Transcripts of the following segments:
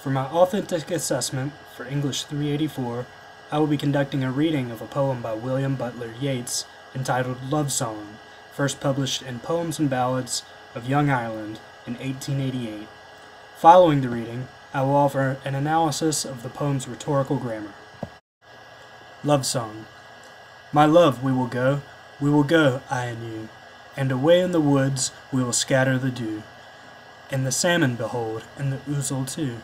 For my authentic assessment for English 384, I will be conducting a reading of a poem by William Butler Yeats entitled Love Song, first published in Poems and Ballads of Young Ireland in 1888. Following the reading, I will offer an analysis of the poem's rhetorical grammar. Love Song. My love, we will go, I and you, and away in the woods we will scatter the dew, and the salmon behold, and the ousel too.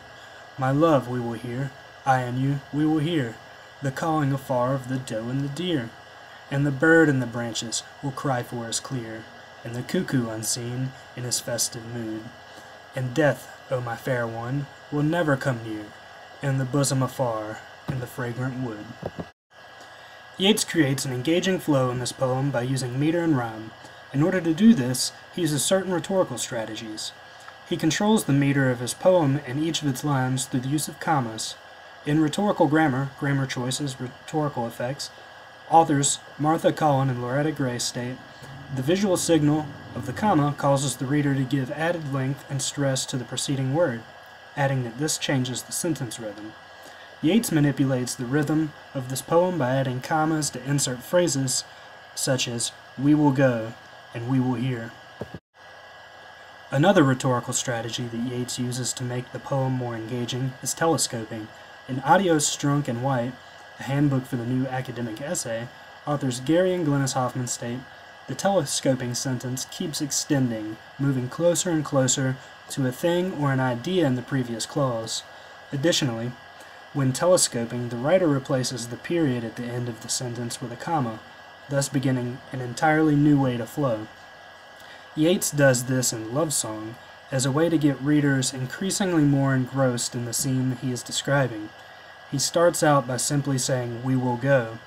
My love, we will hear, I and you, we will hear, the calling afar of the doe and the deer, and the bird in the branches will cry for us clear, and the cuckoo unseen in his festive mood. And death, O my fair one, will never come near, in the bosom afar, in the fragrant wood. Yeats creates an engaging flow in this poem by using meter and rhyme. In order to do this, he uses certain rhetorical strategies. He controls the meter of his poem and each of its lines through the use of commas. In Rhetorical Grammar, Grammar Choices, Rhetorical Effects, authors Martha Kolln and Loretta state, the visual signal of the comma causes the reader to give added length and stress to the preceding word, adding that this changes the sentence rhythm. Yeats manipulates the rhythm of this poem by adding commas to insert phrases such as we will go and we will hear. Another rhetorical strategy that Yeats uses to make the poem more engaging is telescoping. In Adios Strunk and White, a handbook for the new academic essay, authors Gary and Glennis Hoffman state, the telescoping sentence keeps extending, moving closer and closer to a thing or an idea in the previous clause. Additionally, when telescoping, the writer replaces the period at the end of the sentence with a comma, thus beginning an entirely new way to flow. Yeats does this in Love Song as a way to get readers increasingly more engrossed in the scene he is describing. He starts out by simply saying, we will go,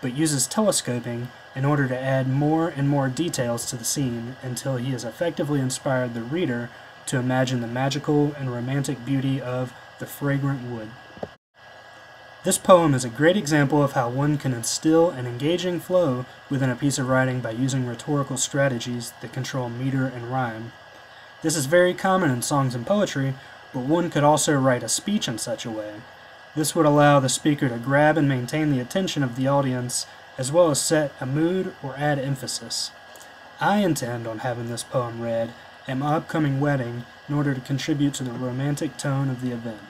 but uses telescoping in order to add more and more details to the scene until he has effectively inspired the reader to imagine the magical and romantic beauty of the fragrant wood. This poem is a great example of how one can instill an engaging flow within a piece of writing by using rhetorical strategies that control meter and rhyme. This is very common in songs and poetry, but one could also write a speech in such a way. This would allow the speaker to grab and maintain the attention of the audience, as well as set a mood or add emphasis. I intend on having this poem read at my upcoming wedding in order to contribute to the romantic tone of the event.